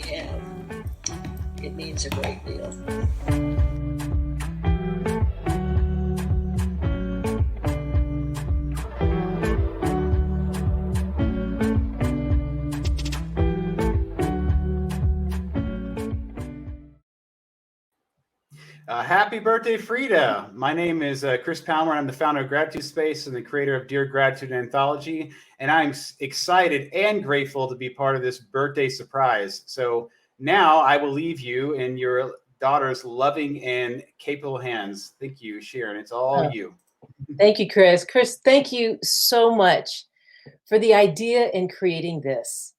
we have, it means a great deal. Happy birthday, Frieda. My name is Chris Palmer. I'm the founder of GratitudeSpace and the creator of Dear Gratitude Anthology. And I'm excited and grateful to be part of this birthday surprise. So now I will leave you in your daughter's loving and capable hands. Thank you, Sharon. It's all you. Thank you, Chris. Chris, thank you so much for the idea in creating this.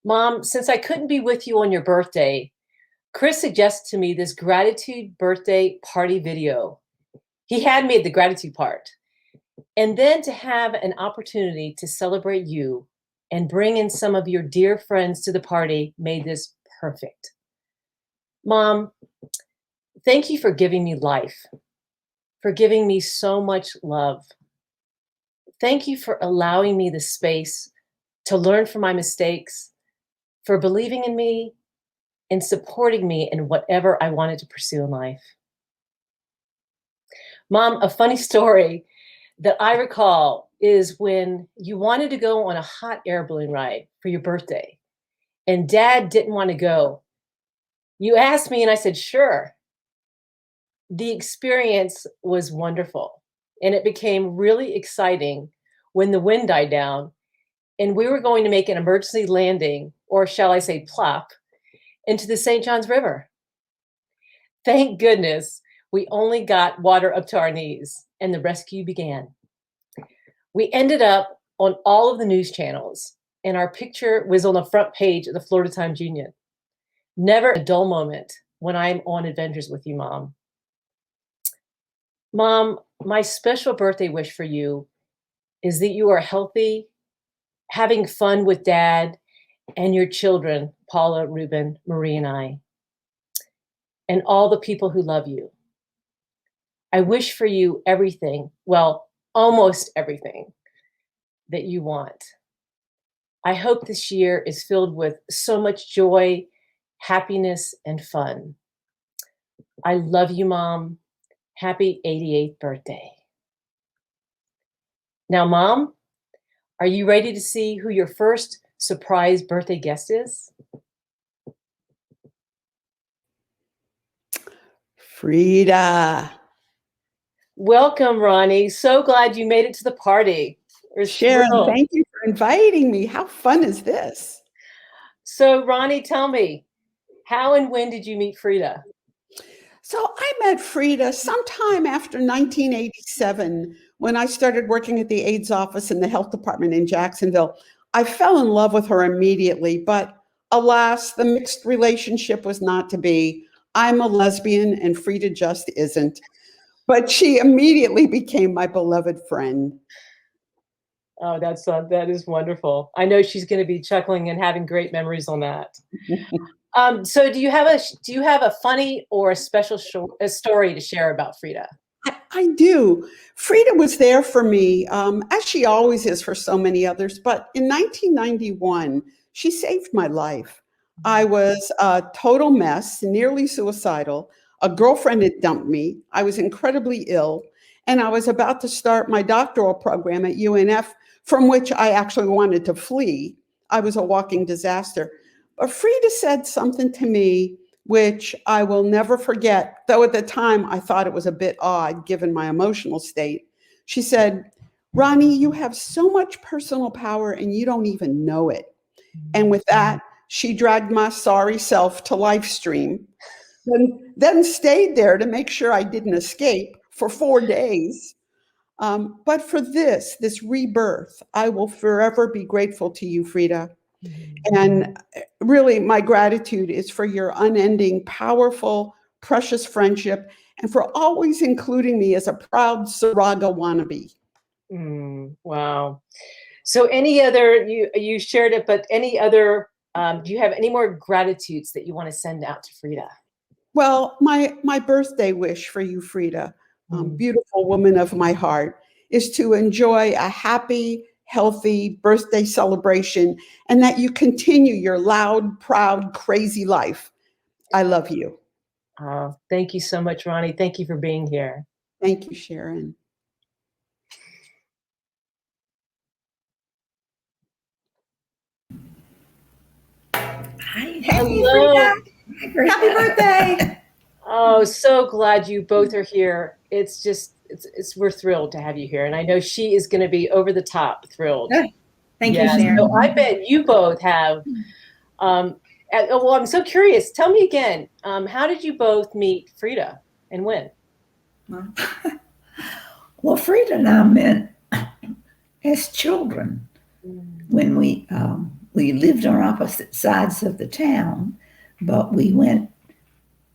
Mom, since I couldn't be with you on your birthday, Chris suggested to me this gratitude birthday party video. He had made the gratitude part. And then to have an opportunity to celebrate you and bring in some of your dear friends to the party made this perfect. Mom, thank you for giving me life, for giving me so much love. Thank you for allowing me the space to learn from my mistakes, for believing in me, and supporting me in whatever I wanted to pursue in life. Mom, a funny story that I recall is when you wanted to go on a hot air balloon ride for your birthday, and Dad didn't want to go. You asked me, and I said, sure. The experience was wonderful, and it became really exciting when the wind died down, and we were going to make an emergency landing, or shall I say plop, into the St. Johns River. Thank goodness we only got water up to our knees and the rescue began. We ended up on all of the news channels and our picture was on the front page of the Florida Times-Union. Never a dull moment when I'm on adventures with you, Mom. Mom, my special birthday wish for you is that you are healthy, having fun with Dad, and your children, Paula, Ruben, Marie, and I, and all the people who love you. I wish for you everything, well, almost everything that you want. I hope this year is filled with so much joy, happiness, and fun. I love you, Mom. Happy 88th birthday. Now, Mom, are you ready to see who your first surprise birthday guest is? Frieda. Welcome, Ronnie. So glad you made it to the party. Sharon, thank you for inviting me. How fun is this? So, Ronnie, tell me, how and when did you meet Frieda? So I met Frieda sometime after 1987 when I started working at the AIDS office in the health department in Jacksonville. I fell in love with her immediately, but alas, the mixed relationship was not to be. I'm a lesbian and Frieda just isn't. But she immediately became my beloved friend. Oh, that is wonderful. I know she's going to be chuckling and having great memories on that. So do you have a funny or a special story to share about Frieda? I do. Frieda was there for me, as she always is for so many others. But in 1991, she saved my life. I was a total mess, nearly suicidal. A girlfriend had dumped me. I was incredibly ill. And I was about to start my doctoral program at UNF, from which I actually wanted to flee. I was a walking disaster. But Frieda said something to me which I will never forget, though at the time I thought it was a bit odd given my emotional state. She said, Ronnie, you have so much personal power and you don't even know it. And with that, she dragged my sorry self to live stream, then stayed there to make sure I didn't escape for 4 days. But for this rebirth, I will forever be grateful to you, Frieda. And really, my gratitude is for your unending, powerful, precious friendship and for always including me as a proud Saraga wannabe. Wow. So any other, you shared it, but any other, do you have any more gratitudes that you want to send out to Frieda? Well, my birthday wish for you, Frieda, beautiful woman of my heart, is to enjoy a happy, healthy birthday celebration, and that you continue your loud, proud, crazy life. I love you. Oh, thank you so much, Ronnie. Thank you for being here. Thank you, Sharon. Hi. Hello. Frida. Happy birthday. Oh, so glad you both are here. It's just, we're thrilled to have you here. And I know she is going to be over the top thrilled. Thank you, Yes. Sharon. So I bet you both have, well, I'm so curious. Tell me again, how did you both meet Frieda and when? Well, Frieda and I met as children when we lived on opposite sides of the town, but we went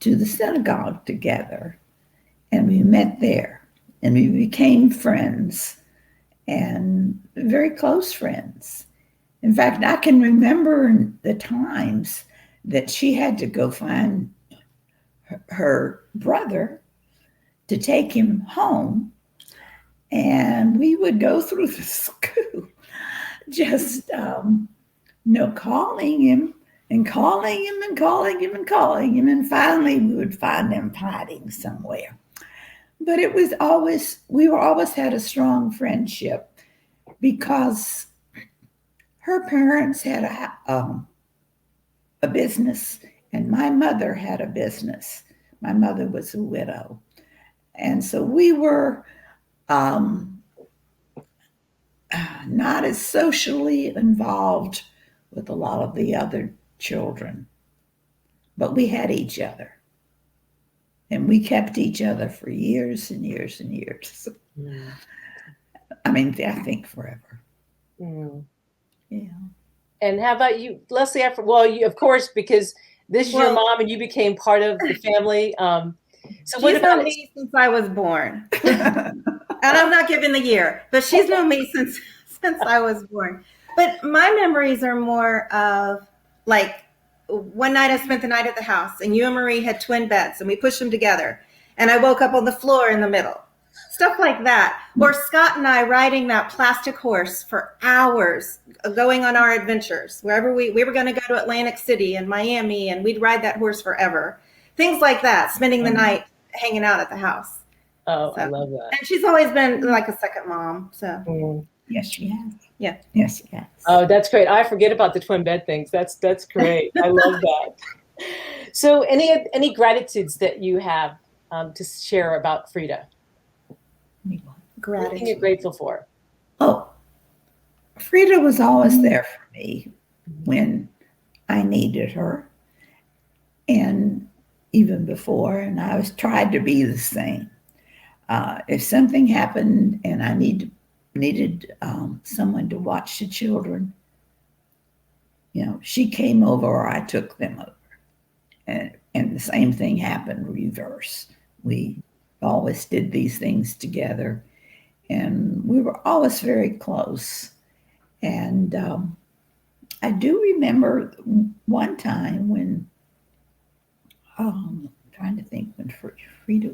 to the synagogue together, and we met there, and we became friends, and very close friends. In fact, I can remember the times that she had to go find her brother to take him home, and we would go through the school just calling him and calling him and calling him and calling him, and finally we would find him hiding somewhere. But it was always, we were always had a strong friendship because her parents had a business, and my mother had a business. My mother was a widow, and so we were not as socially involved with a lot of the other children, but we had each other, and we kept each other for years and years and years. I mean, I think forever. Yeah. And how about you, Leslie? You, of course, because this is your mom and you became part of the family. So what about me since I was born? And I'm not giving the year, but she's known me since I was born. But my memories are more of like one night I spent the night at the house, and you and Marie had twin beds, and we pushed them together, and I woke up on the floor in the middle. Stuff like that. Or Scott and I riding that plastic horse for hours, going on our adventures. Wherever we were going to go to Atlantic City and Miami, and we'd ride that horse forever. Things like that, spending the night hanging out at the house. Oh, so, I love that. And she's always been like a second mom. So yes, she has. Yeah. Yes, yes. Oh, that's great. I forget about the twin bed things. That's great. I love that. So any gratitudes that you have to share about Frieda? Gratitude. Anything you're grateful for? Oh, Frieda was always there for me when I needed her, and even before, and I was tried to be the same. If something happened and I needed someone to watch the children, she came over or I took them over. And the same thing happened reverse. We always did these things together, and we were always very close. And I do remember one time when, I'm trying to think when Frieda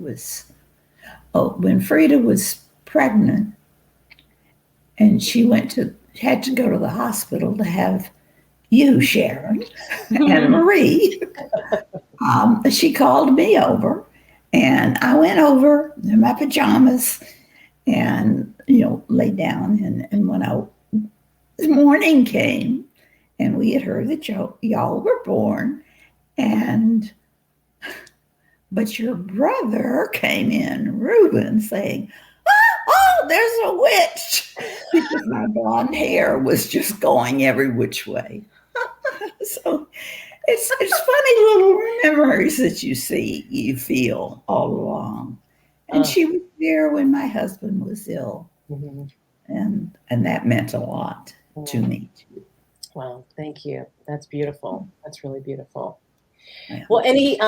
was pregnant, and she had to go to the hospital to have you, Sharon, and Marie. She called me over, and I went over in my pajamas and, lay down. And when the morning came, and we had heard that y'all were born, but your brother came in, Reuben, saying, oh, there's a witch, because my blonde hair was just going every which way. So it's funny little memories that you feel all along. And she was there when my husband was ill. And that meant a lot to me too. Wow, thank you. That's beautiful. That's really beautiful. Yeah. Well, any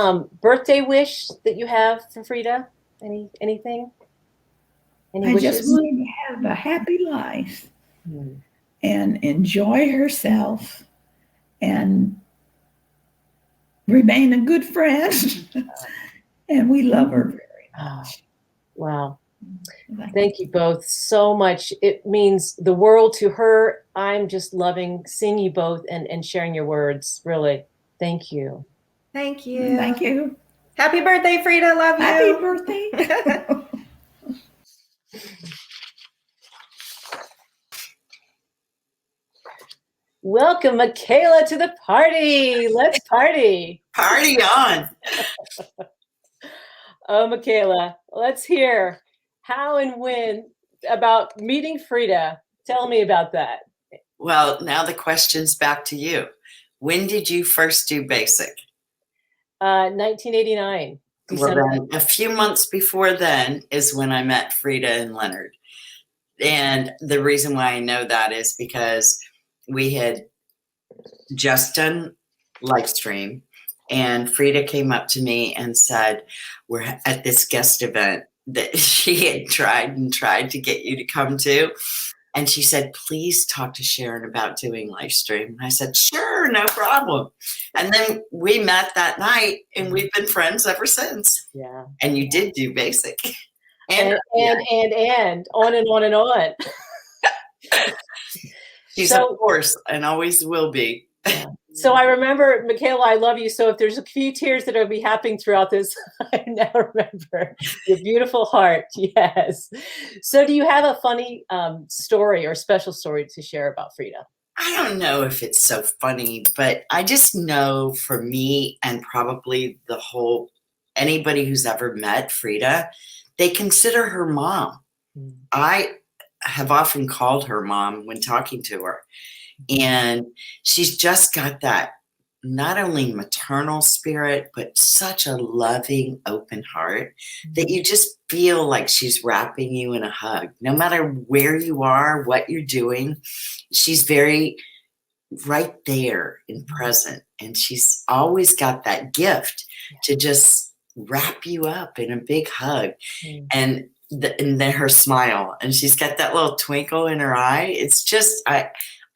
birthday wish that you have for Frieda? Anything? Any wishes? I just wanted to have a happy life and enjoy herself and remain a good friend. And we love her very much. Wow. Thank you both so much. It means the world to her. I'm just loving seeing you both and sharing your words. Really. Thank you. Thank you. Thank you. Happy birthday, Frieda. Love you. Happy birthday. Welcome, Michaela, to the party. Let's party. Party on. Oh, Michaela, let's hear how and when about meeting Frieda. Tell me about that. Well, now the question's back to you. When did you first do basic? 1989. December. Well, then, a few months before then is when I met Frieda and Leonard. And the reason why I know that is because we had just done live stream, and Frieda came up to me and said, we're at this guest event that she had tried to get you to come to. And she said, please talk to Sharon about doing live stream. And I said, sure, no problem. And then we met that night, and we've been friends ever since. Yeah. And you did do basic. And on and on and on. She's So- of course, and always will be. So I remember, Michaela, I love you. So if there's a few tears that will be happening throughout this, I now remember your beautiful heart. Yes. So do you have a funny story or special story to share about Frieda? I don't know if it's so funny, but I just know for me and probably anybody who's ever met Frieda, they consider her mom. I have often called her mom when talking to her. And she's just got that not only maternal spirit, but such a loving, open heart that you just feel like she's wrapping you in a hug. No matter where you are, what you're doing, she's very right there and present. And she's always got that gift to just wrap you up in a big hug. And then her smile. And she's got that little twinkle in her eye. It's just,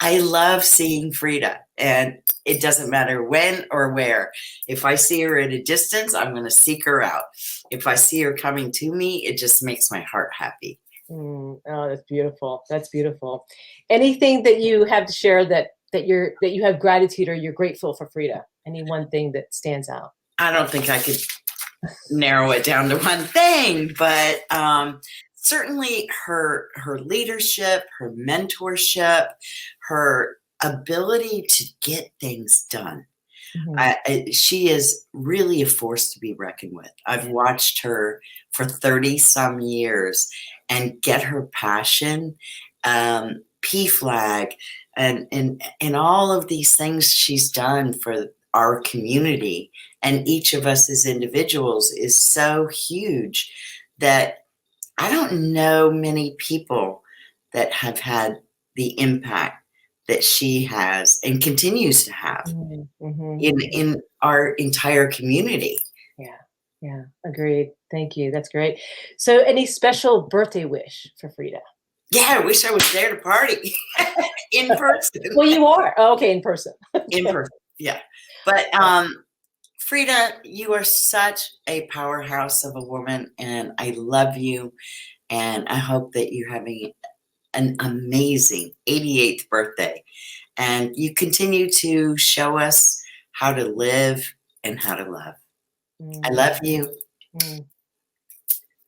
I love seeing Frieda, and it doesn't matter when or where. If I see her at a distance, I'm going to seek her out. If I see her coming to me, it just makes my heart happy. Oh, that's beautiful. That's beautiful. Anything that you have to share that you have gratitude or you're grateful for Frieda? Any one thing that stands out? I don't think I could narrow it down to one thing, but certainly her leadership, her mentorship, her ability to get things done. She is really a force to be reckoned with. I've watched her for 30 some years and get her passion, PFLAG, and all of these things she's done for our community and each of us as individuals is so huge that I don't know many people that have had the impact that she has and continues to have in our entire community. Yeah, agreed. Thank you. That's great. So any special birthday wish for Frieda? Yeah, I wish I was there to party in person. Well, you are. Oh, okay, in person. In person, yeah. But Frieda, you are such a powerhouse of a woman, and I love you. And I hope that you're having an amazing 88th birthday. And you continue to show us how to live and how to love. I love you.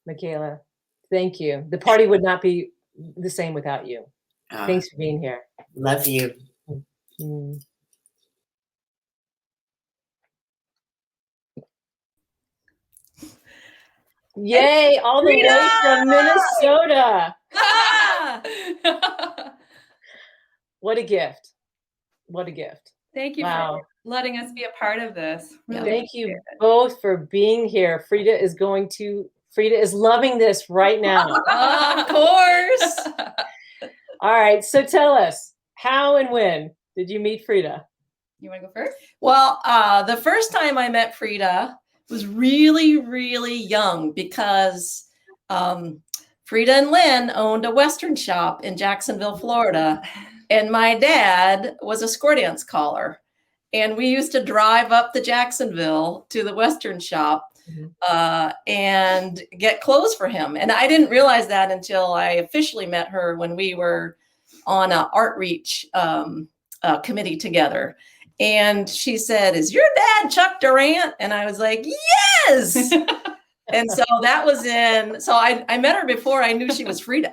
Michaela, thank you. The party would not be the same without you. Thanks for being here. Love you. Yay, all the way from Minnesota. What a gift. What a gift. Thank you for letting us be a part of this. Really Thank you both for being here. Frieda is loving this right now. Of course. All right, so tell us, how and when did you meet Frieda? You want to go first? Well, the first time I met Frieda was really, really young because Frieda and Lynn owned a Western shop in Jacksonville, Florida. And my dad was a square dance caller. And we used to drive up to Jacksonville to the Western shop and get clothes for him. And I didn't realize that until I officially met her when we were on an Art Reach committee together. And she said, "Is your dad Chuck Durant?" And I was like, "Yes." And so that was so I met her before I knew she was Frieda.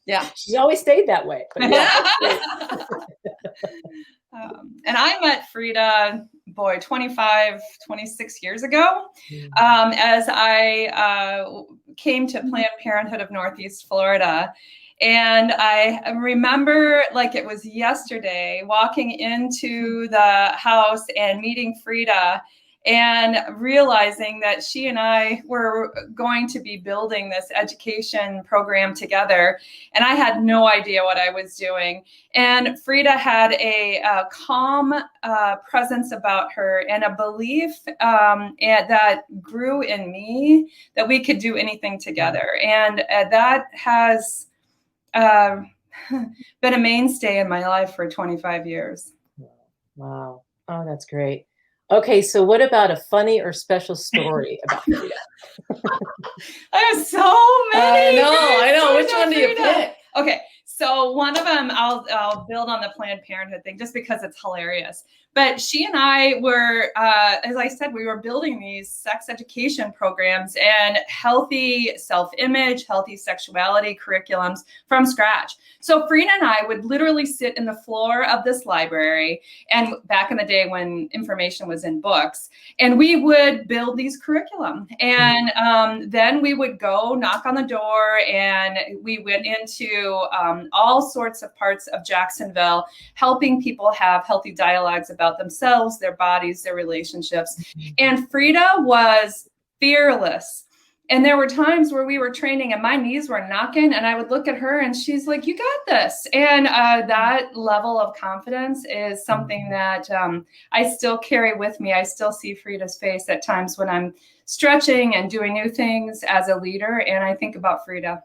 Yeah. She's always stayed that way. But yeah. And I met Frieda, 25, 26 years ago, as I came to Planned Parenthood of Northeast Florida. And I remember like it was yesterday walking into the house and meeting Frieda and realizing that she and I were going to be building this education program together. And I had no idea what I was doing. And Frieda had a calm presence about her and a belief and that grew in me that we could do anything together. And that has been a mainstay in my life for 25 years. Wow. Oh, that's great. Okay, so what about a funny or special story about Frieda? I have so many. I know. Which one do you pick? Okay, so one of them, I'll build on the Planned Parenthood thing just because it's hilarious. But she and I were, as I said, we were building these sex education programs and healthy self-image, healthy sexuality curriculums from scratch. So Frieda and I would literally sit in the floor of this library, and back in the day when information was in books, and we would build these curriculum. And then we would go knock on the door, and we went into all sorts of parts of Jacksonville, helping people have healthy dialogues about themselves, their bodies, their relationships. And Frieda was fearless. And there were times where we were training and my knees were knocking, and I would look at her and she's like, "You got this." And that level of confidence is something that I still carry with me. I still see Frieda's face at times when I'm stretching and doing new things as a leader. And I think about Frieda.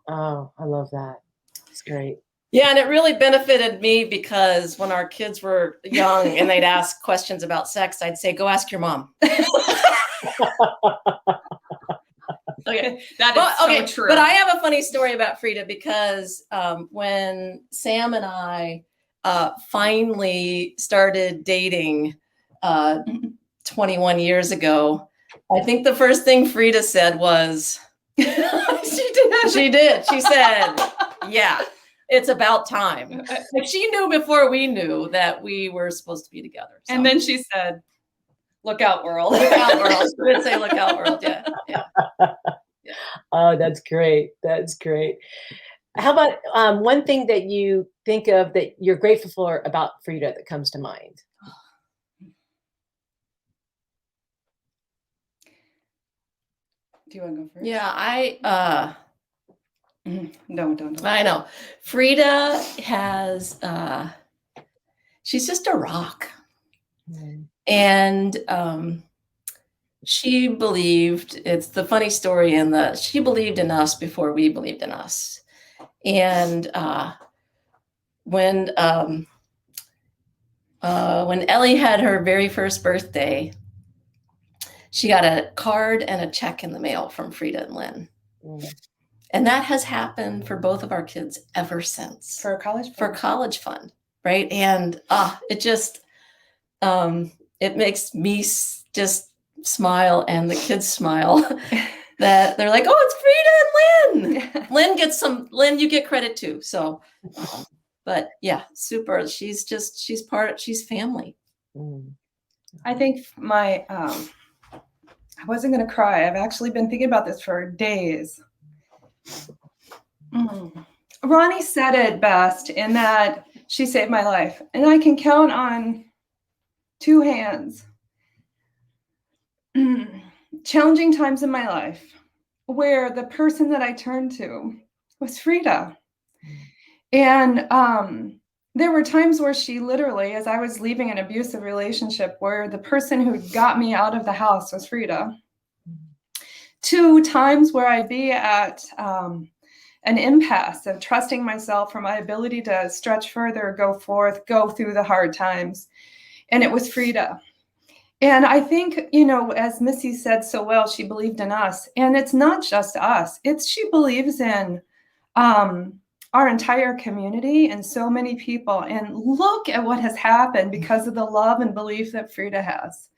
Oh, I love that. It's great. Yeah, and it really benefited me because when our kids were young and they'd ask questions about sex, I'd say, "Go ask your mom." Okay, that is so true. But I have a funny story about Frieda because when Sam and I finally started dating 21 years ago, I think the first thing Frieda said was, She did. She did. She said, "Yeah, it's about time." Like she knew before we knew that we were supposed to be together. So. And then she said, "Look out, world." Look out, world. She did say, "Look out, world." Yeah. Yeah. Yeah. Oh, that's great. That's great. How about one thing that you think of that you're grateful for about Frieda that comes to mind? Do you want to go first? Yeah, Don't. I know. Frieda has, she's just a rock. And she believed, it's the funny story she believed in us before we believed in us. And when Ellie had her very first birthday, she got a card and a check in the mail from Frieda and Lynn. And that has happened for both of our kids ever since. For college fund. For college fund, right? And it just, it makes me just smile and the kids smile that they're like, "Oh, it's Frieda and Lynn." Lynn gets Lynn, you get credit too. So, but yeah, super. She's family. I think I wasn't going to cry. I've actually been thinking about this for days. Ronnie said it best in that she saved my life. And I can count on two hands. Challenging times in my life where the person that I turned to was Frieda. And there were times where she literally, as I was leaving an abusive relationship, where the person who got me out of the house was Frieda. 2 times where I'd be at an impasse of trusting myself for my ability to stretch further, go forth, go through the hard times. And it was Frieda. And I think, you know, as Missy said so well, she believed in us. And it's not just us. She believes in our entire community and so many people. And look at what has happened because of the love and belief that Frieda has.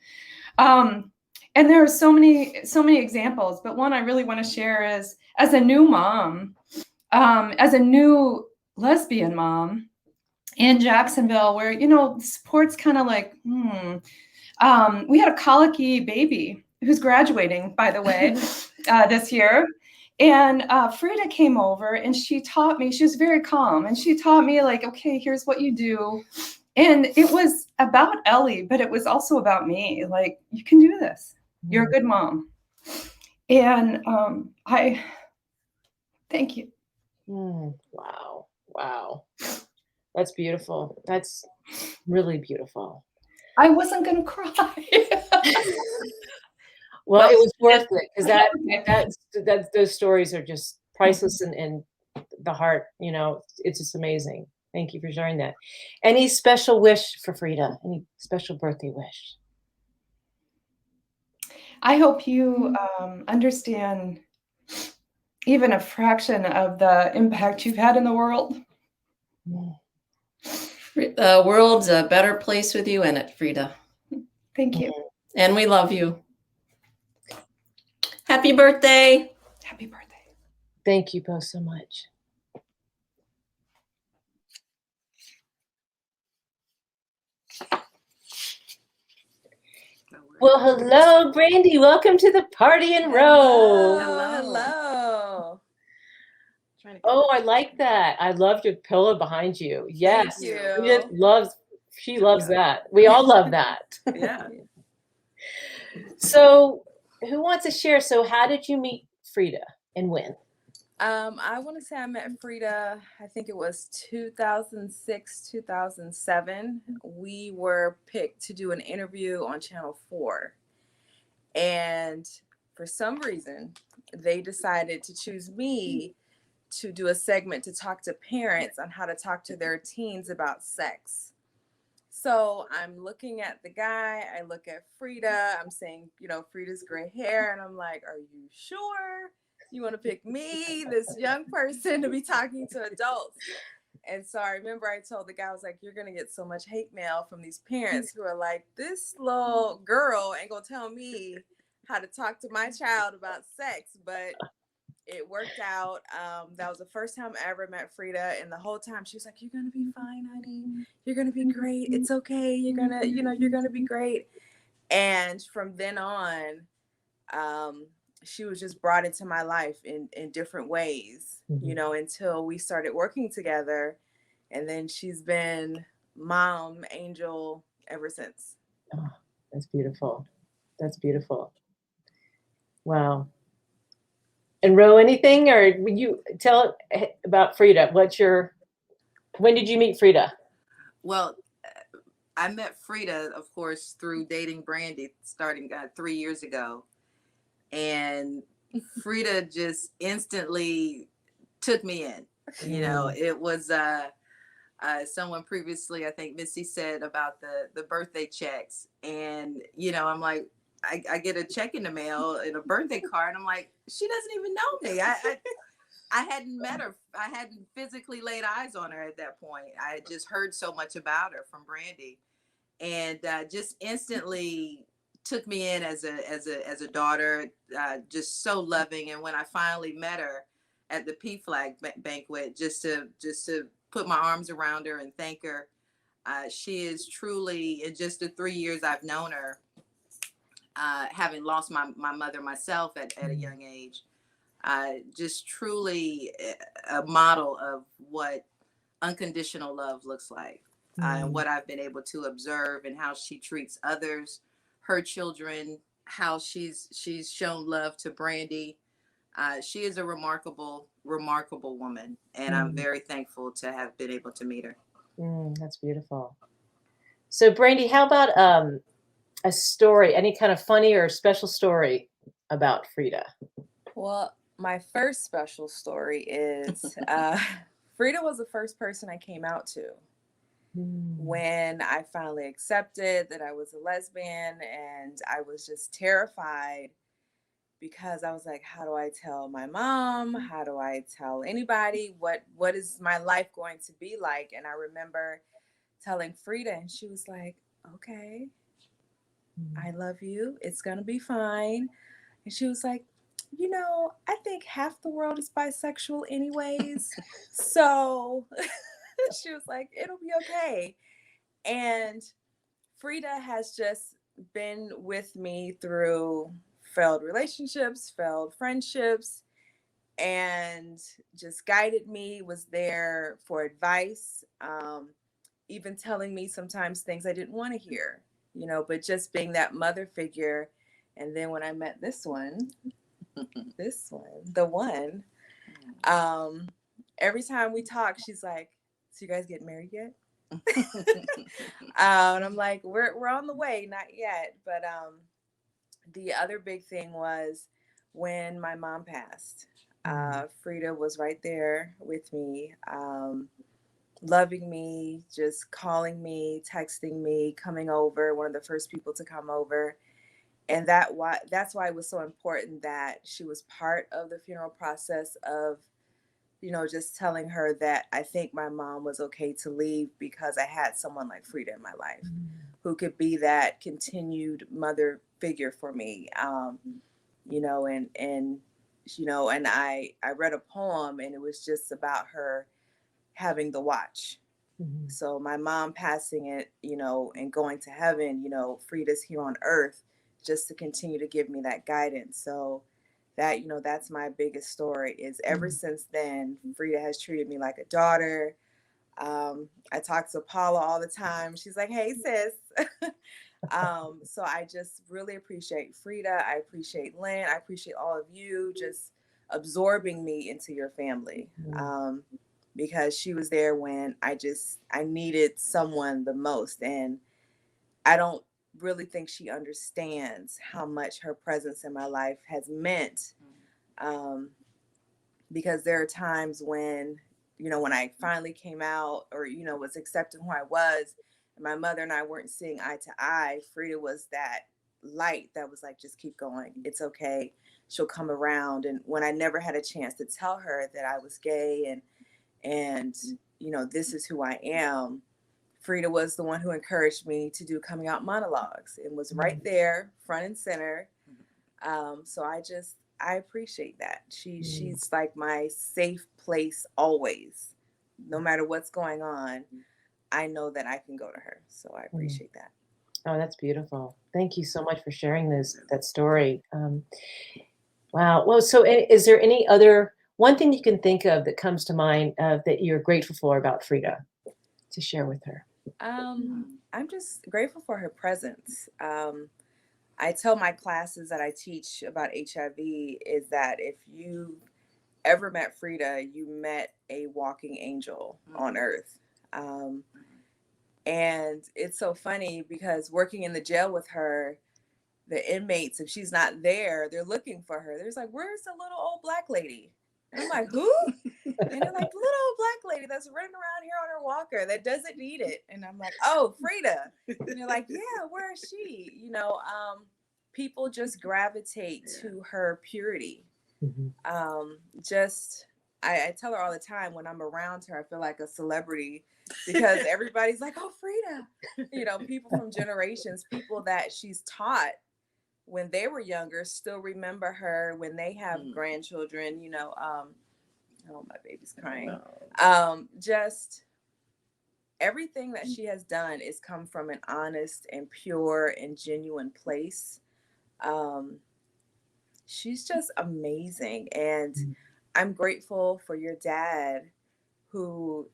And there are so many examples, but one I really want to share is as a new mom, as a new lesbian mom in Jacksonville, where, you know, support's kind of like, we had a colicky baby who's graduating, by the way, this year. And Frieda came over and she taught me, she was very calm, and she taught me like, okay, here's what you do. And it was about Ellie, but it was also about me. Like, you can do this. You're a good mom. And I thank you. Wow. Wow. That's beautiful. That's really beautiful. I wasn't going to cry. Well, it was worth it because those stories are just priceless and the heart, you know, it's just amazing. Thank you for sharing that. Any special wish for Frieda? Any special birthday wish? I hope you understand even a fraction of the impact you've had in the world. The world's a better place with you in it, Frieda. Thank you. And we love you. Happy birthday. Happy birthday. Thank you both so much. Well, hello, Brandy. Welcome to the party in row. Hello. Oh, I like that. I love your pillow behind you. Yes. Thank you. She loves that. We all love that. Yeah. So who wants to share? So how did you meet Frieda and when? I want to say I met Frieda, I think it was 2006, 2007. We were picked to do an interview on Channel 4. And for some reason, they decided to choose me to do a segment to talk to parents on how to talk to their teens about sex. So I'm looking at the guy, I look at Frieda, I'm saying, you know, Frieda's gray hair, and I'm like, are you sure you want to pick me, this young person, to be talking to adults? And so I remember I told the guy, I was like, you're going to get so much hate mail from these parents who are like, this little girl ain't going to tell me how to talk to my child about sex. But it worked out. That was the first time I ever met Frieda. And the whole time she was like, you're going to be fine, honey. You're going to be great. It's okay. You're going to be great. And from then on, she was just brought into my life in different ways, you know, until we started working together. And then she's been mom, angel ever since. Oh, that's beautiful. That's beautiful. Wow. And Ro, anything, or would you tell about Frieda? When did you meet Frieda? Well, I met Frieda, of course, through dating Brandy starting 3 years ago. And Frieda just instantly took me in. You know, it was someone previously, I think Missy said about the birthday checks. And, you know, I'm like, I get a check in the mail and a birthday card. I'm like, she doesn't even know me. I hadn't met her. I hadn't physically laid eyes on her at that point. I had just heard so much about her from Brandy, and just instantly took me in as a daughter. Just so loving. And when I finally met her at the PFLAG banquet, just to put my arms around her and thank her, she is truly, in just the 3 years I've known her, having lost my mother myself at a young age. Just truly a model of what unconditional love looks like, and what I've been able to observe, and how she treats others, her children, how she's shown love to Brandy. She is a remarkable woman, and I'm very thankful to have been able to meet her. That's beautiful. So Brandy, how about a story, any kind of funny or special story about Frieda? Well, my first special story is Frieda was the first person I came out to. when I finally accepted that I was a lesbian, and I was just terrified because I was like, how do I tell my mom? How do I tell anybody? What is my life going to be like? And I remember telling Frieda, and she was like, okay, I love you. It's going to be fine. And she was like, you know, I think half the world is bisexual anyways. So she was like, it'll be okay. And Frieda has just been with me through failed relationships, failed friendships, and just guided me, was there for advice, even telling me sometimes things I didn't want to hear, you know, but just being that mother figure. And then when I met this one, the one, every time we talk, she's like, so you guys get married yet? And I'm like, we're on the way, not yet. But the other big thing was when my mom passed. Frieda was right there with me, loving me, just calling me, texting me, coming over, one of the first people to come over. And that's why it was so important that she was part of the funeral process, of, you know, just telling her that I think my mom was okay to leave because I had someone like Frieda in my life who could be that continued mother figure for me. You know, and you know, and I read a poem, and it was just about her having the watch. So my mom passing it, you know, and going to heaven, you know, Frieda's here on earth just to continue to give me that guidance. So that, you know, that's my biggest story, is ever since then, Frieda has treated me like a daughter. I talk to Paula all the time. She's like, hey, sis. So I just really appreciate Frieda. I appreciate Lynn. I appreciate all of you just absorbing me into your family. Because she was there when I needed someone the most. And I don't really think she understands how much her presence in my life has meant. Because there are times when, you know, when I finally came out, or, you know, was accepting who I was, and my mother and I weren't seeing eye to eye, Frieda was that light that was like, just keep going. It's okay. She'll come around. And when I never had a chance to tell her that I was gay and you know, this is who I am, Frieda was the one who encouraged me to do coming out monologues, and was right there, front and center. So I appreciate that. She's like my safe place always. No matter what's going on, I know that I can go to her. So I appreciate that. Oh, that's beautiful. Thank you so much for sharing that story. Wow. Well, so is there any other one thing you can think of that comes to mind that you're grateful for about Frieda to share with her? I'm just grateful for her presence. I tell my classes that I teach about HIV is that if you ever met Frieda, you met a walking angel on earth. And it's so funny because working in the jail with her, the inmates, if she's not there, they're looking for her. They're like, where's the little old black lady? And I'm like, who? And they're like, little old black lady that's running around here on her walker that doesn't need it. And I'm like, oh, Frieda. And they're like, yeah, where is she? You know, people just gravitate to her purity. I tell her all the time, when I'm around her, I feel like a celebrity because everybody's like, oh, Frieda. You know, people from generations, people that she's taught when they were younger still remember her when they have grandchildren, you know. Oh, my baby's crying. Just everything that she has done is come from an honest and pure and genuine place. She's just amazing. And I'm grateful for your dad who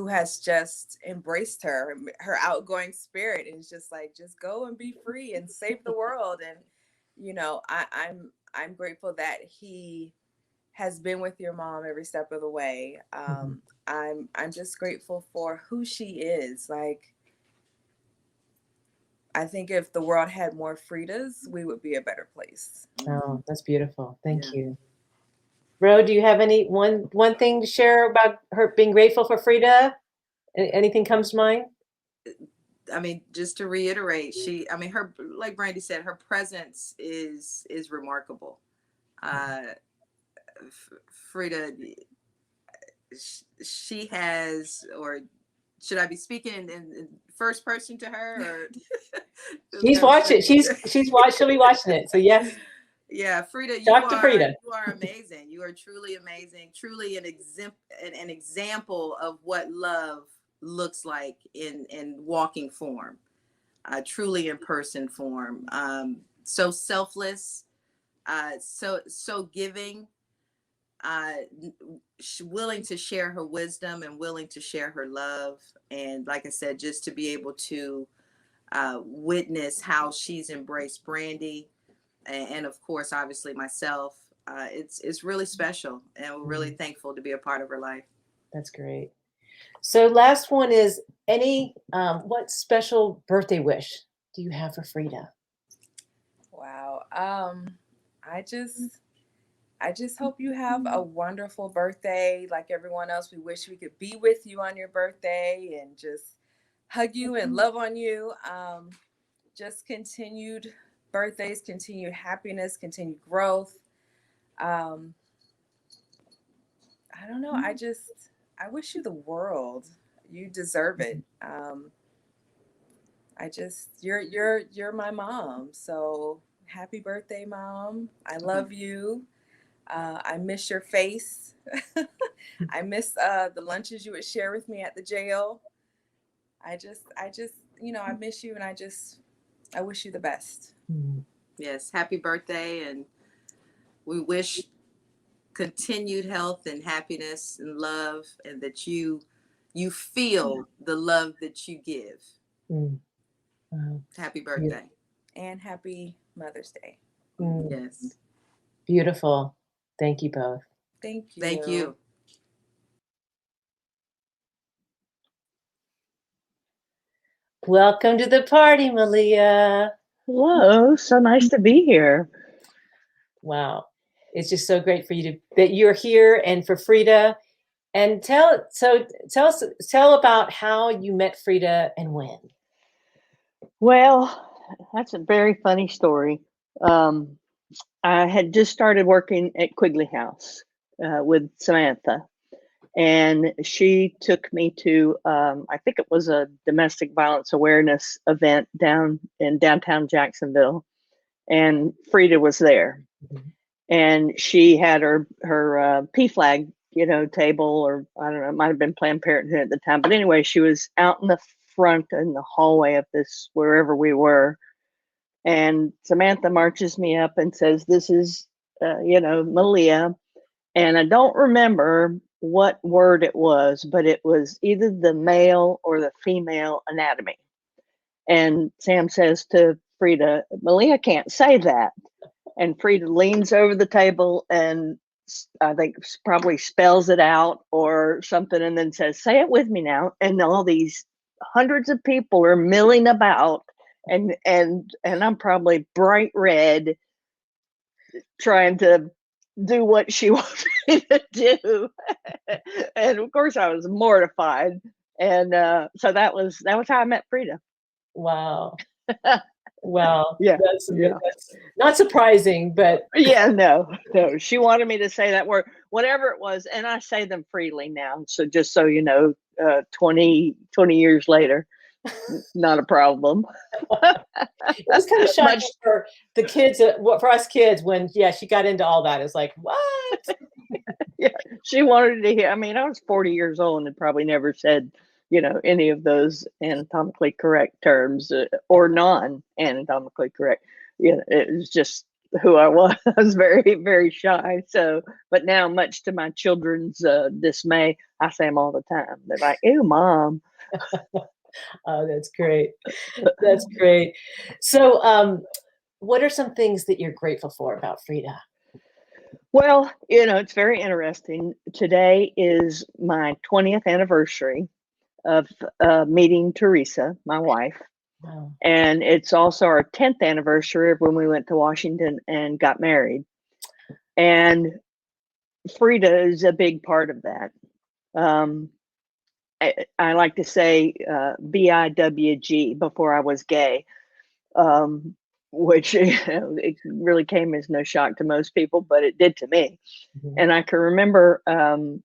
has just embraced her outgoing spirit, and is just like, just go and be free and save the world. And, you know, I'm grateful that he has been with your mom every step of the way. I'm just grateful for who she is. Like, I think if the world had more Friedas, we would be a better place. Oh, that's beautiful. Thank you. Ro, do you have any one thing to share about her being grateful for Frieda? Anything comes to mind? I mean, just to reiterate, her, like Brandy said, her presence is remarkable. Frieda, she has, or should I be speaking in first person to her? Or She's watching. She'll be watching it. So yes. Yeah, Frieda, Frieda. You are amazing. You are truly amazing. Truly an example of what love looks like in walking form, truly in person form. So selfless, so giving, willing to share her wisdom and willing to share her love. And like I said, just to be able to witness how she's embraced Brandy, and of course, obviously myself. It's really special, and we're really thankful to be a part of her life. That's great. So last one is what special birthday wish do you have for Frieda? Wow. I just hope you have a wonderful birthday. Like everyone else, we wish we could be with you on your birthday and just hug you and love on you. Just continued birthdays, continued happiness, continued growth. I don't know. I wish you the world. You deserve it. You're my mom. So happy birthday, Mom. I love you. I miss your face. I miss the lunches you would share with me at the jail. I miss you, and I wish you the best. Yes, happy birthday, and we wish continued health and happiness and love, and that you feel the love that you give. Happy birthday. And happy Mother's Day. Yes. Beautiful. Thank you both. Thank you. Thank you. Welcome to the party, Malia. Hello, so nice to be here. Wow. It's just so great for you that you're here, and for Frieda. And tell about how you met Frieda and when. Well, that's a very funny story. I had just started working at Quigley House with Samantha, and she took me to, I think it was a domestic violence awareness event down in downtown Jacksonville, and Frieda was there. And she had her PFLAG, table, or I don't know, it might have been Planned Parenthood at the time. But anyway, she was out in the front in the hallway of this, wherever we were. And Samantha marches me up and says, "This is, Malia." And I don't remember what word it was, but it was either the male or the female anatomy. And Sam says to Frieda, "Malia can't say that." And Frieda leans over the table and I think probably spells it out or something, and then says, "Say it with me now." And all these hundreds of people are milling about, and I'm probably bright red, trying to do what she wants me to do. And of course, I was mortified. And so that was how I met Frieda. Wow. Well, yeah, that's not surprising, but yeah, no. She wanted me to say that word, whatever it was, and I say them freely now. So just so you know, 20 years later, not a problem. It was kind of shocking for the kids, for us kids, when she got into all that. It's like, what? Yeah, she wanted to hear. I mean, I was 40 years old and probably never said, any of those anatomically correct terms or non-anatomically correct. It was just who I was. I was very, very shy. So, but now, much to my children's dismay, I say them all the time. They're like, "Ew, Mom." Oh, that's great. That's great. So, what are some things that you're grateful for about Frieda? Well, it's very interesting. Today is my 20th anniversary of meeting Teresa, my wife. Wow. And it's also our 10th anniversary of when we went to Washington and got married. And Frieda is a big part of that. I like to say BIWG before I was gay, which it really came as no shock to most people, but it did to me. And I can remember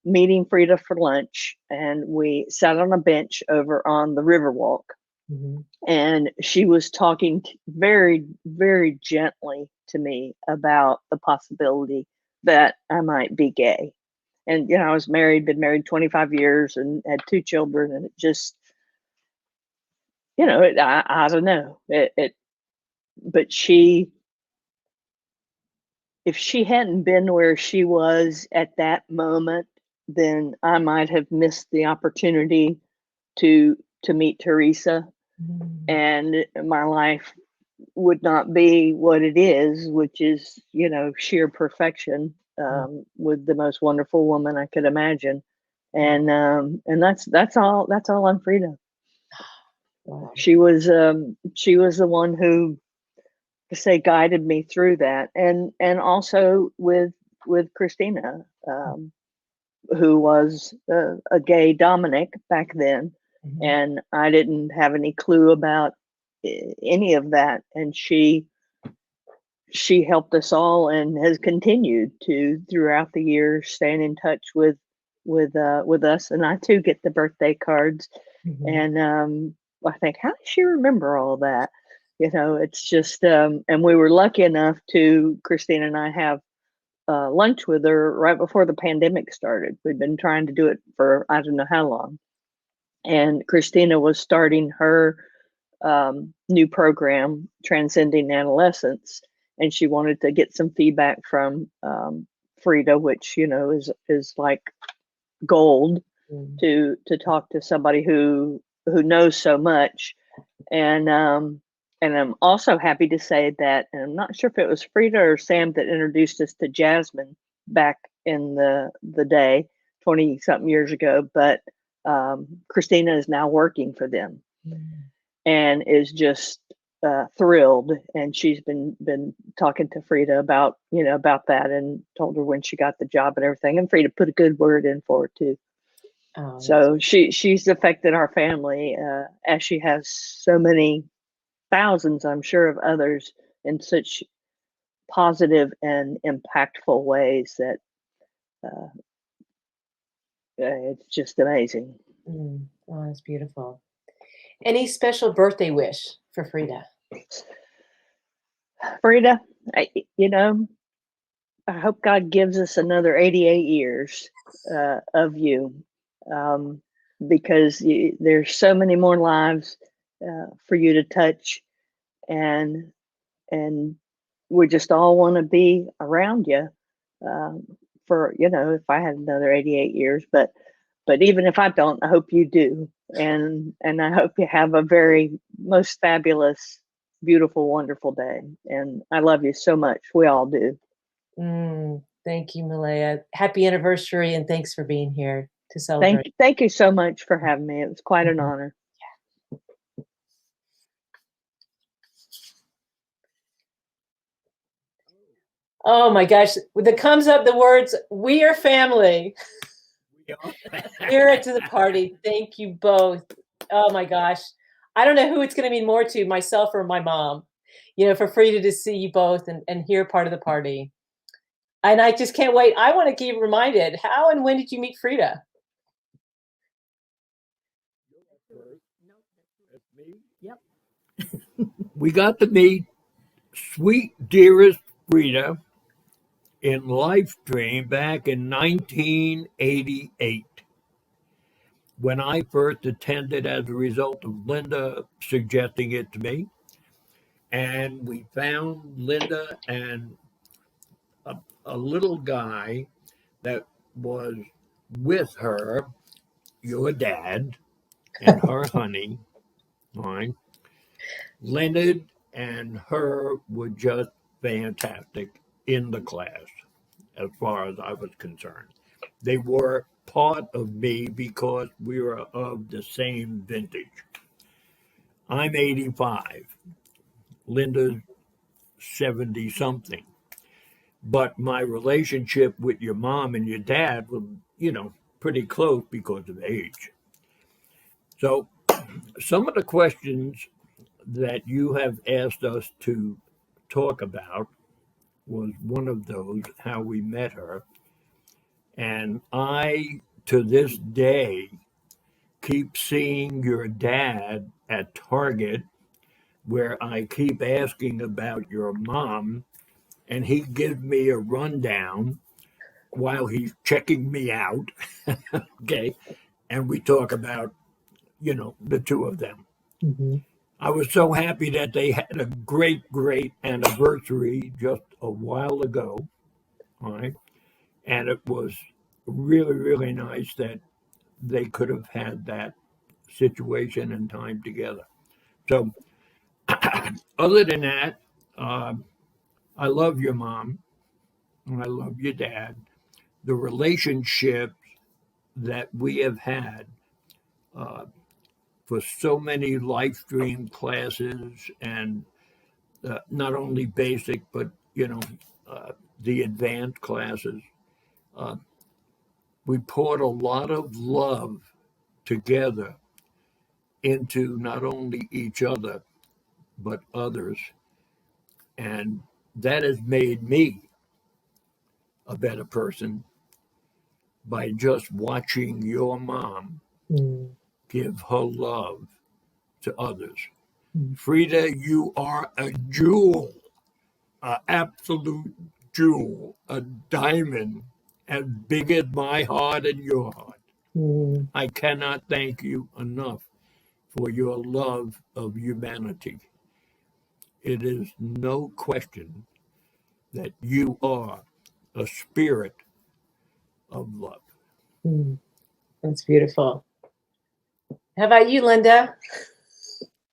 meeting Frieda for lunch, and we sat on a bench over on the Riverwalk. And she was talking very, very gently to me about the possibility that I might be gay. And, you know, I was married, been married 25 years and had 2 children. And it just, you know, I don't know. But if she hadn't been where she was at that moment, then I might have missed the opportunity to meet Teresa, and my life would not be what it is, which is, you know, sheer perfection, with the most wonderful woman I could imagine. And that's all on Frieda. Wow. She was the one who, to say, guided me through that, and also with Christina, who was a gay Dominic back then, and I didn't have any clue about any of that, and she helped us all and has continued to throughout the years, staying in touch with us. And I too get the birthday cards, and I think, how does she remember all that? You know, it's just and we were lucky enough to, Christina and I, have lunch with her right before the pandemic started. We'd been trying to do it for I don't know how long, and Christina was starting her new program, Transcending Adolescence, and she wanted to get some feedback from Frieda, which, you know, is like gold to talk to somebody who knows so much. And I'm also happy to say that, and I'm not sure if it was Frieda or Sam that introduced us to Jasmine back in the day, 20 something years ago, but Christina is now working for them and is just thrilled. And she's been talking to Frieda about, you know, about that, and told her when she got the job and everything. And Frieda put a good word in for her too. So she's affected our family, as she has so many thousands, I'm sure, of others in such positive and impactful ways that it's just amazing. Oh, that's beautiful. Any special birthday wish for Frieda? Frieda, you know, I hope God gives us another 88 years of you, because there's so many more lives for you to touch, and we just all want to be around you for, you know, if I had another 88 years, but even if I don't, I hope you do, and I hope you have a very most fabulous, beautiful, wonderful day. And I love you so much. We all do. Thank you, Malaya. Happy anniversary, and thanks for being here to celebrate. Thank you so much for having me. It was quite an honor. Oh my gosh, that comes up the words, "We are family." Here at the party. Thank you both. Oh my gosh. I don't know who it's going to mean more to, myself or my mom, you know, for Frieda to see you both and hear part of the party. And I just can't wait. I want to keep reminded, how and when did you meet Frieda? Yep. We got to meet sweet, dearest Frieda in Livestream back in 1988, when I first attended as a result of Linda suggesting it to me. And we found Linda and a little guy that was with her, your dad, and her honey, mine. Leonard and her were just fantastic in the class, as far as I was concerned. They were part of me because we were of the same vintage. I'm 85. Linda's 70 something. But my relationship with your mom and your dad was, you know, pretty close because of age. So, some of the questions that you have asked us to talk about was one of those, how we met her. And I, to this day, keep seeing your dad at Target, where I keep asking about your mom, and he gives me a rundown while he's checking me out. Okay. And we talk about, the two of them. Mm-hmm. I was so happy that they had a great, great anniversary just a while ago. All right. And it was really, really nice that they could have had that situation and time together. So, other than that, I love your mom and I love your dad. The relationship that we have had uh, for so many life stream classes and not only basic, but, uh, the advanced classes, uh, we poured a lot of love together into not only each other, but others. And that has made me a better person by just watching your mom Mm. give her love to others. Mm. Frieda, you are a jewel, an absolute jewel, a diamond as big as my heart and your heart. Mm. I cannot thank you enough for your love of humanity. It is no question that you are a spirit of love. Mm. That's beautiful. How about you, Linda?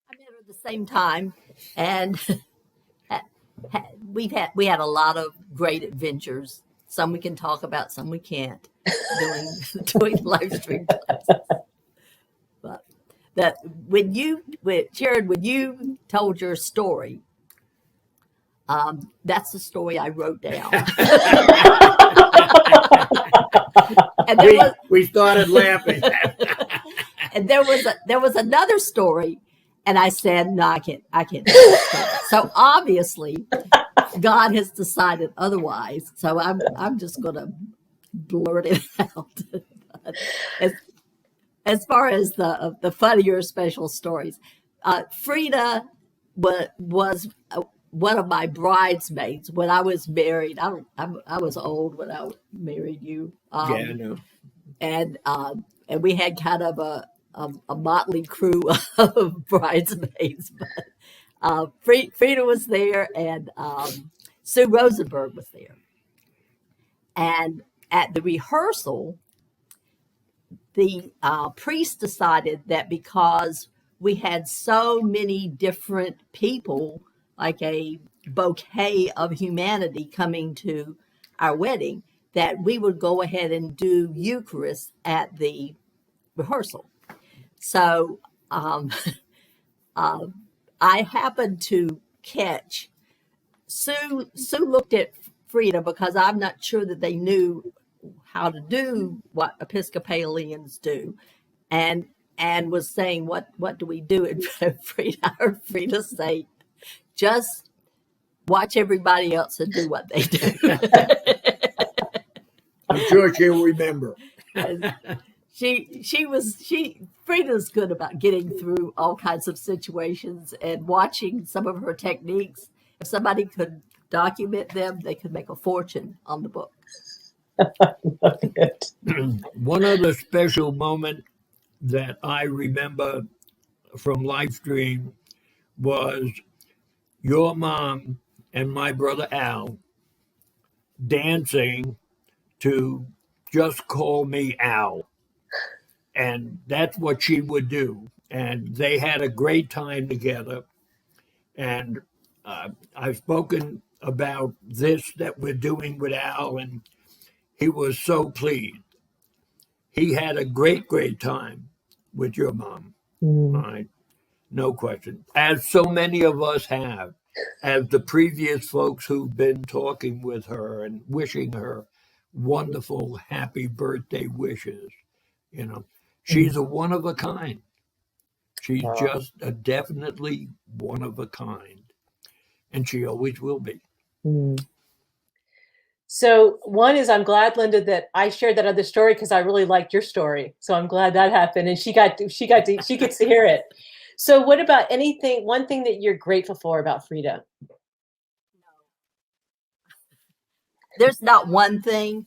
I met her at the same time, and we had a lot of great adventures. Some we can talk about, some we can't. Doing live stream classes. But that Sharon, when you told your story, that's the story I wrote down. And we started laughing. And there was another story, and I said, no, I can't tell that story. So obviously, God has decided otherwise. So I'm just gonna blurt it out. As far as the funnier special stories, Frieda was one of my bridesmaids when I was married. I was old when I married you. Yeah, I know. And we had kind of a motley crew of bridesmaids. But Frieda was there, and Sue Rosenberg was there. And at the rehearsal, the priest decided that because we had so many different people, like a bouquet of humanity coming to our wedding, that we would go ahead and do Eucharist at the rehearsal. So I happened to catch Sue looked at Frieda because I'm not sure that they knew how to do what Episcopalians do, and was saying, what do we do? And I heard Frieda say, just watch everybody else and do what they do. I'm sure she'll remember. Frieda's good about getting through all kinds of situations, and watching some of her techniques. If somebody could document them, they could make a fortune on the book. One other special moment that I remember from Livestream was your mom and my brother Al dancing to Just Call Me Al. And that's what she would do. And they had a great time together. And I've spoken about this that we're doing with Al, and he was so pleased. He had a great, great time with your mom. Mm. All right. No question. As so many of us have, as the previous folks who've been talking with her and wishing her wonderful, happy birthday wishes. She's a one of a kind. She's Wow. just definitely one of a kind, and she always will be. Mm. So one is I'm glad, Linda, that I shared that other story because I really liked your story. So I'm glad that happened, and she gets to hear it. So what about one thing that you're grateful for about Frieda? There's not one thing.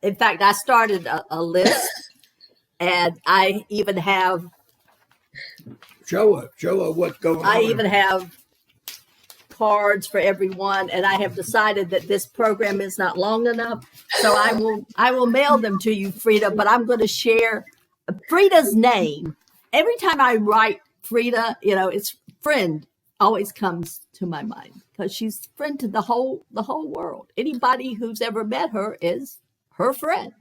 In fact, I started a list, and I even have Show her what's going I on. even have cards for everyone, and I have decided that this program is not long enough, so I will mail them to you, Frieda. But I'm going to share Frieda's name every time I write Frieda. It's friend always comes to my mind because she's friend to the whole world. Anybody who's ever met her is her friend,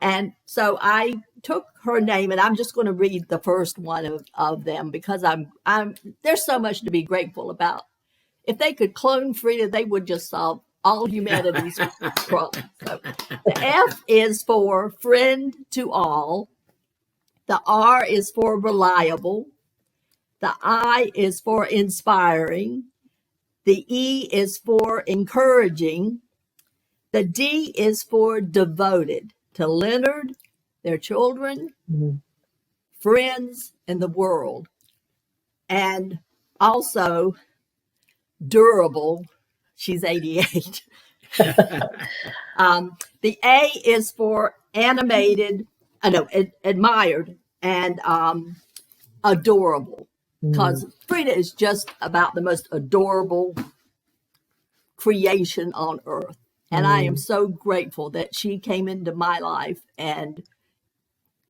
and so I took her name, and I'm just going to read the first one of them because I'm there's so much to be grateful about. If they could clone Frieda, they would just solve all humanity's problems. So the F is for friend to all. The R is for reliable. The I is for inspiring. The E is for encouraging. The D is for devoted to Leonard, their children, friends, and the world. And also durable. She's 88. The A is for animated, admired, and adorable. Because Frieda is just about the most adorable creation on earth. And I am so grateful that she came into my life and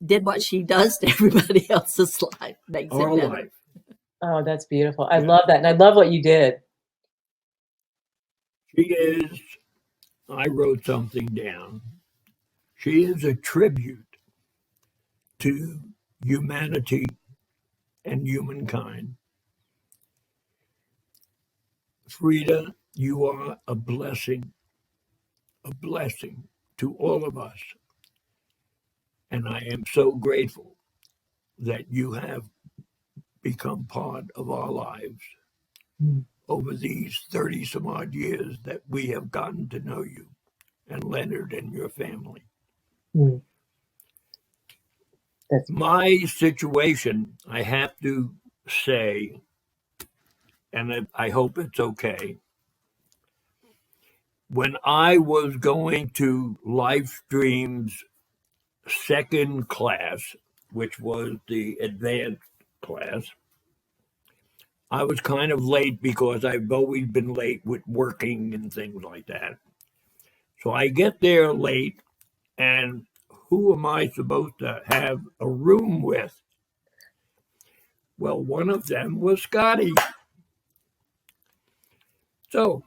did what she does to everybody else's life. Makes Our it better. life. Oh, that's beautiful. I love that. And I love what you did. She is, I wrote something down. She is a tribute to humanity and humankind. Frieda, you are a blessing to all of us. And I am so grateful that you have become part of our lives over these 30 some odd years that we have gotten to know you and Leonard and your family. My situation, I have to say, and I hope it's okay, when I was going to Livestream's second class, which was the advanced class, I was kind of late because I've always been late with working and things like that. So I get there late, and who am I supposed to have a room with? Well, one of them was Scotty. So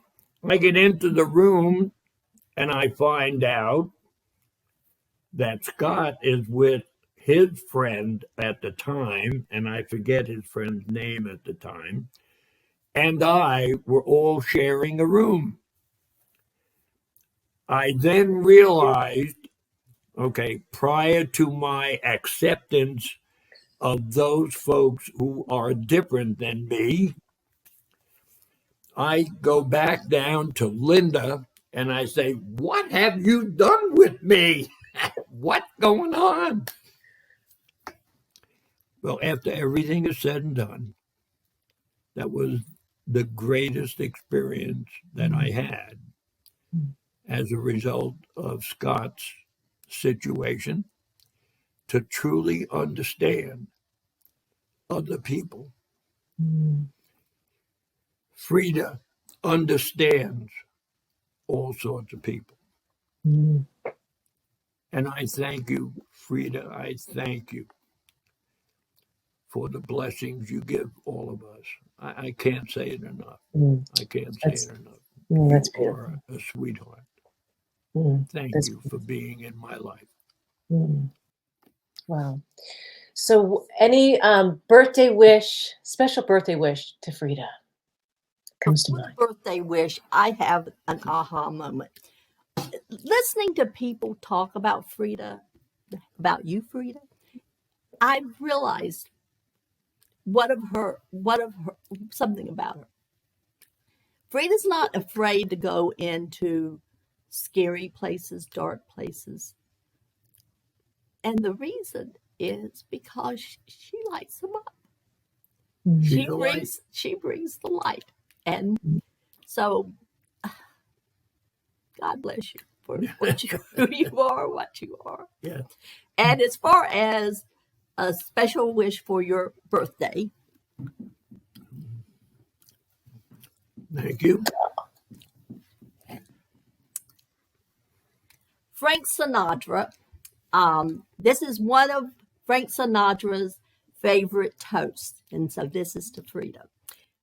I get into the room and I find out that Scott is with his friend at the time, and I forget his friend's name at the time, and I were all sharing a room. I then realized, okay, prior to my acceptance of those folks who are different than me, I go back down to Linda and I say, "What have you done with me? What's going on?" Well, after everything is said and done, that was the greatest experience that I had as a result of Scott's situation, to truly understand other people. Frieda understands all sorts of people. And I thank you, Frieda. I thank you for the blessings you give all of us. I can't say it enough. I can't say it enough. That's You beautiful. are a sweetheart. Thank That's you for being in my life. Wow. So any special birthday wish to Frieda comes to For the mind? birthday wish, I have an aha moment. Listening to people talk about Frieda, about you, Frieda, I realized something about her. Frieda's not afraid to go into scary places, dark places. And the reason is because she lights them up. She brings the light. And so God bless you for who you are, what you are. Yeah. And as far as a special wish for your birthday. Thank you. Frank Sinatra. This is one of Frank Sinatra's favorite toasts. And so this is to Frieda.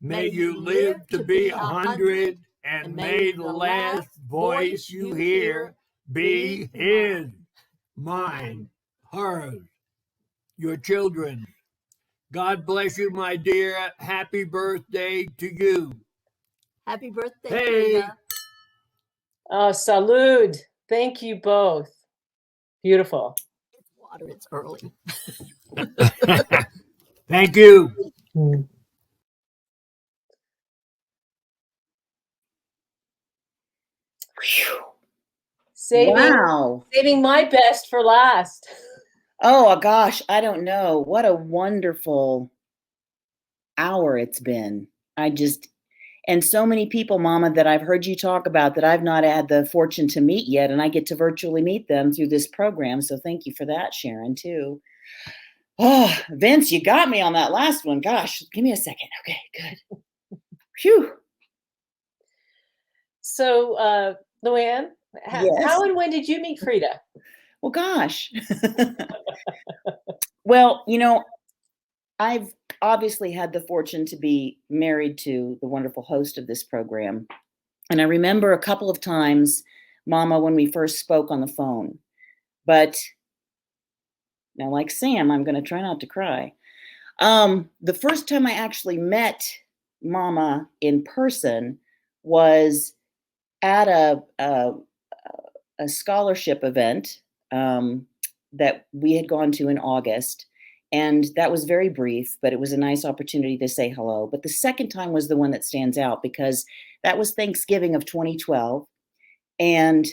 May you live to be 100, and may the last voice you hear be his, mine, hers, your children. God bless you, my dear. Happy birthday to you. Happy birthday, Hey. Frieda. Oh, salud. Thank you both. Beautiful. It's water, it's early. Thank you. Saving my best for last. Oh gosh, I don't know. What a wonderful hour it's been. And so many people, Mama, that I've heard you talk about that I've not had the fortune to meet yet, and I get to virtually meet them through this program. So thank you for that, Sharon, too. Oh, Vince, you got me on that last one. Gosh, give me a second. Okay, good. Phew. So, Luann, Yes. how and when did you meet Frieda? Well, gosh. Well, I've obviously had the fortune to be married to the wonderful host of this program. And I remember a couple of times, Mama, when we first spoke on the phone. But now, like Sam, I'm going to try not to cry. The first time I actually met Mama in person was at a scholarship event that we had gone to in August. And that was very brief, but it was a nice opportunity to say hello. But the second time was the one that stands out because that was Thanksgiving of 2012. And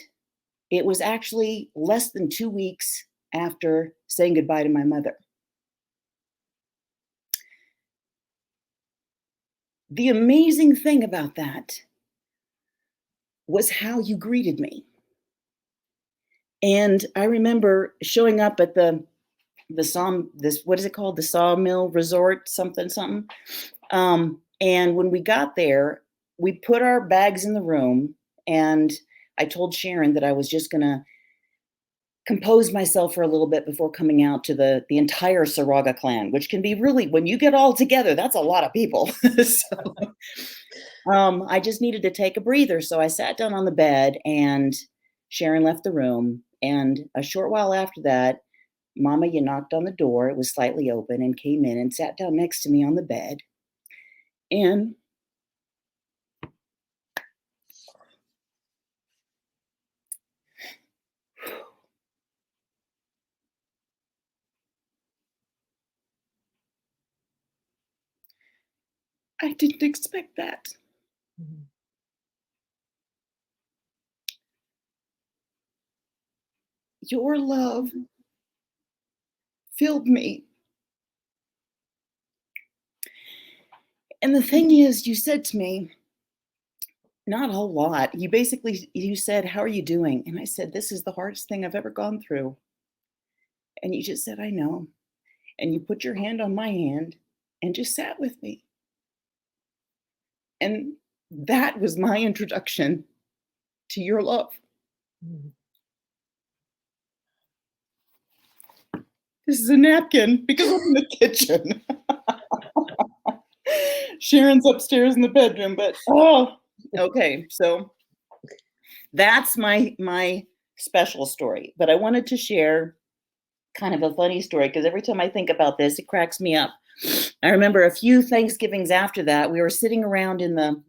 it was actually less than 2 weeks after saying goodbye to my mother. The amazing thing about that was how you greeted me. And I remember showing up at what is it called? The Sawmill Resort, something. And when we got there, we put our bags in the room, and I told Sharon that I was just going to compose myself for a little bit before coming out to the entire Saraga clan, which can be really, when you get all together, that's a lot of people. So I just needed to take a breather. So I sat down on the bed, and Sharon left the room. And a short while after that, Mama, you knocked on the door. It was slightly open, and came in and sat down next to me on the bed. And I didn't expect that. Mm-hmm. Your love filled me. And the thing is, you said to me, not a whole lot. You said, how are you doing? And I said, this is the hardest thing I've ever gone through. And you just said, I know. And you put your hand on my hand and just sat with me. And that was my introduction to your love. Mm-hmm. This is a napkin because I'm in the kitchen. Sharon's upstairs in the bedroom, but okay. So that's my special story. But I wanted to share kind of a funny story because every time I think about this, it cracks me up. I remember a few Thanksgivings after that, we were sitting around in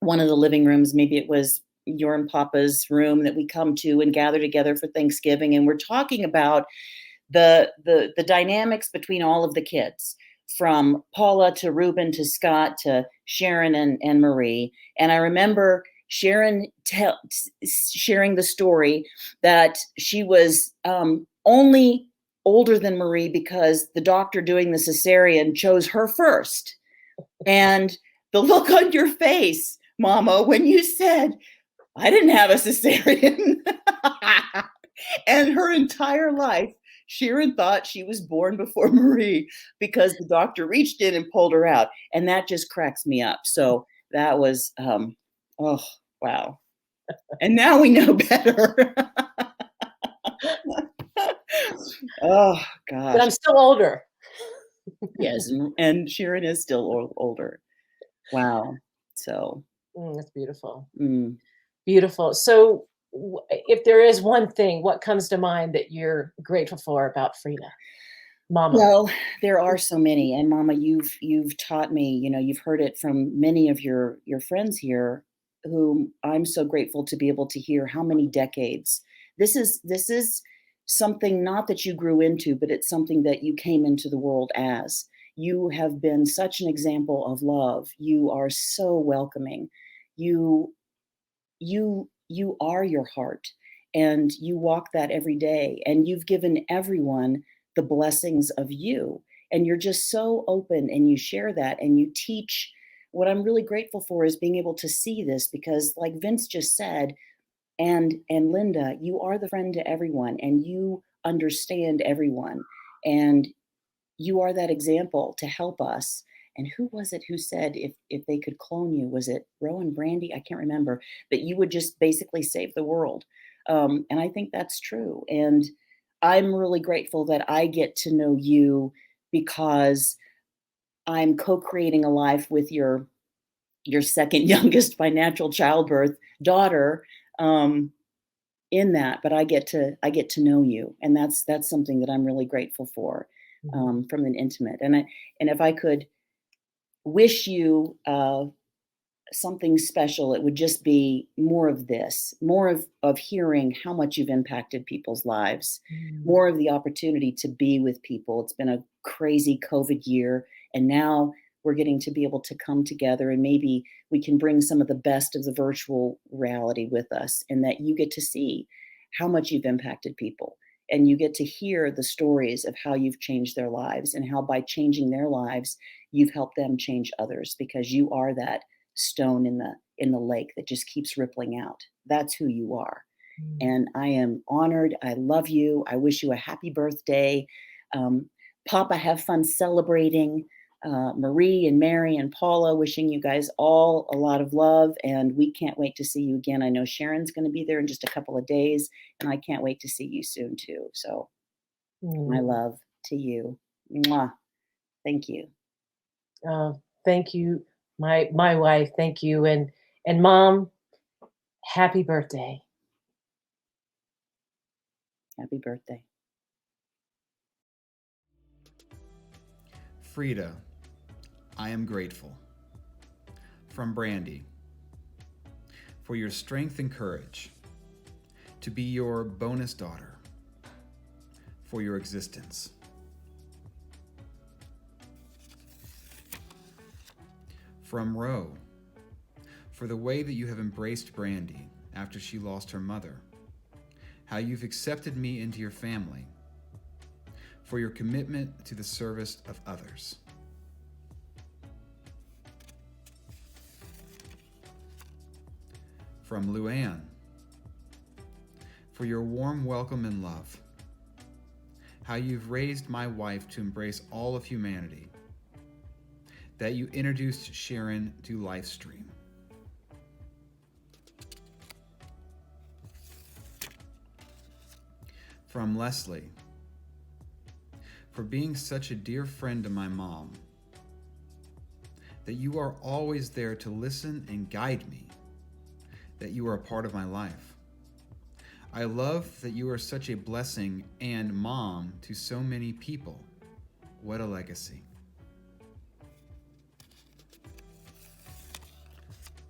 one of the living rooms. Maybe it was your and Papa's room that we come to and gather together for Thanksgiving, and we're talking about the dynamics between all of the kids. from Paula to Ruben to Scott to Sharon and Marie. And I remember Sharon sharing the story that she was only older than Marie because the doctor doing the cesarean chose her first. And the look on your face, Mama, when you said, I didn't have a cesarean. And her entire life, Sharon thought she was born before Marie because the doctor reached in and pulled her out. And that just cracks me up. So that was, oh, wow. And now we know better. Oh, gosh. But I'm still older. Yes. And Sharon is still older. Wow. So. That's beautiful. Mm. Beautiful. So if there is one thing, what comes to mind that you're grateful for about Frieda? Mama. Well, there are so many. And Mama, you've taught me, you've heard it from many of your friends here, whom I'm so grateful to be able to hear how many decades. This is something not that you grew into, but it's something that you came into the world as. You have been such an example of love. You are so welcoming. You are your heart, and you walk that every day, and you've given everyone the blessings of you, and you're just so open, and you share that, and you teach. What I'm really grateful for is being able to see this, because like Vince just said, and Linda, you are the friend to everyone, and you understand everyone, and you are that example to help us. And who was it who said if they could clone you? Was it Rowan Brandy? I can't remember. That you would just basically save the world. And I think that's true. And I'm really grateful that I get to know you, because I'm co-creating a life with your second youngest by natural childbirth daughter. In that, but I get to know you, and that's something that I'm really grateful for, from an intimate. And if I could wish you something special, it would just be more of this, more of hearing how much you've impacted people's lives, more of the opportunity to be with people. It's been a crazy COVID year, and now we're getting to be able to come together, and maybe we can bring some of the best of the virtual reality with us, and that you get to see how much you've impacted people, and you get to hear the stories of how you've changed their lives, and how by changing their lives, you've helped them change others, because you are that stone in the lake that just keeps rippling out. That's who you are. And I am honored. I love you. I wish you a happy birthday. Papa, have fun celebrating. Marie and Mary and Paula, wishing you guys all a lot of love, and we can't wait to see you again. I know Sharon's going to be there in just a couple of days, and I can't wait to see you soon too. So my love to you. Mwah. Thank you. Thank you, my wife. Thank you. And Mom, happy birthday. Happy birthday. Frieda, I am grateful. From Brandy, for your strength and courage to be your bonus daughter, for your existence. From Ro, for the way that you have embraced Brandy after she lost her mother, how you've accepted me into your family, for your commitment to the service of others. From Luann, for your warm welcome and love, how you've raised my wife to embrace all of humanity, that you introduced Sharon to Livestream. From Leslie, for being such a dear friend to my mom, that you are always there to listen and guide me, that you are a part of my life. I love that you are such a blessing and mom to so many people. What a legacy.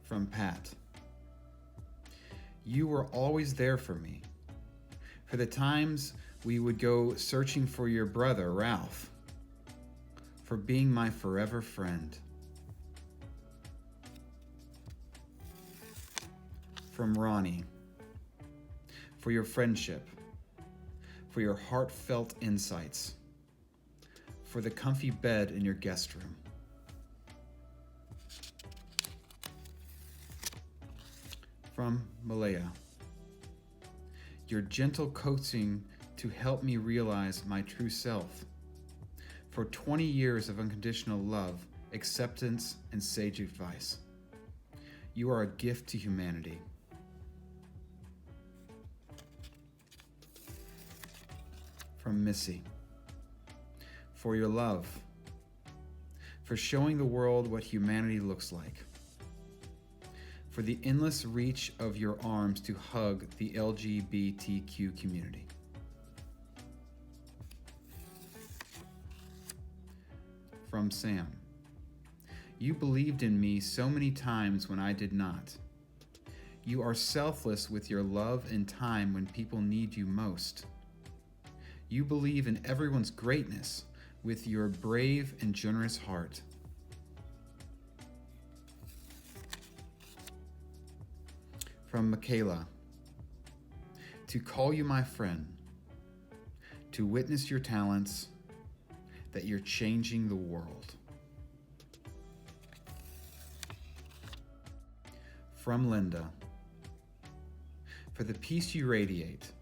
From Pat, you were always there for me. For the times we would go searching for your brother, Ralph. for being my forever friend. From Ronnie, for your friendship, for your heartfelt insights, for the comfy bed in your guest room. From Malaya, your gentle coaxing to help me realize my true self, for 20 years of unconditional love, acceptance, and sage advice. You are a gift to humanity. From Missy, for your love, for showing the world what humanity looks like, for the endless reach of your arms to hug the LGBTQ community. From Sam, you believed in me so many times when I did not. You are selfless with your love and time when people need you most. You believe in everyone's greatness with your brave and generous heart. From Michaela, to call you my friend, to witness your talents, that you're changing the world. From Linda, for the peace you radiate,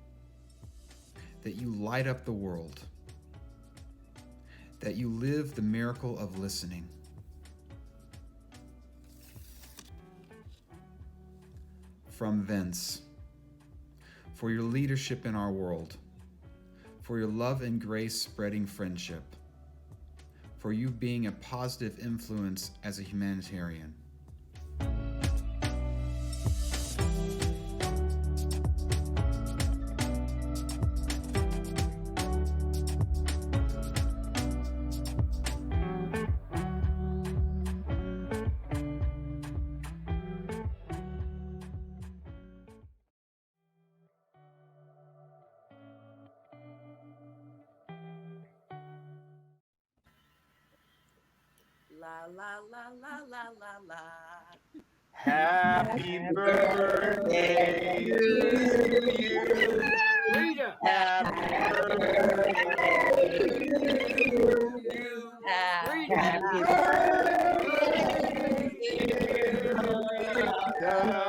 that you light up the world, that you live the miracle of listening. From Vince, for your leadership in our world, for your love and grace spreading friendship, for you being a positive influence as a humanitarian. La la la la la la la. Happy birthday to you. Happy birthday to you. Happy Happy birthday, dear Frida.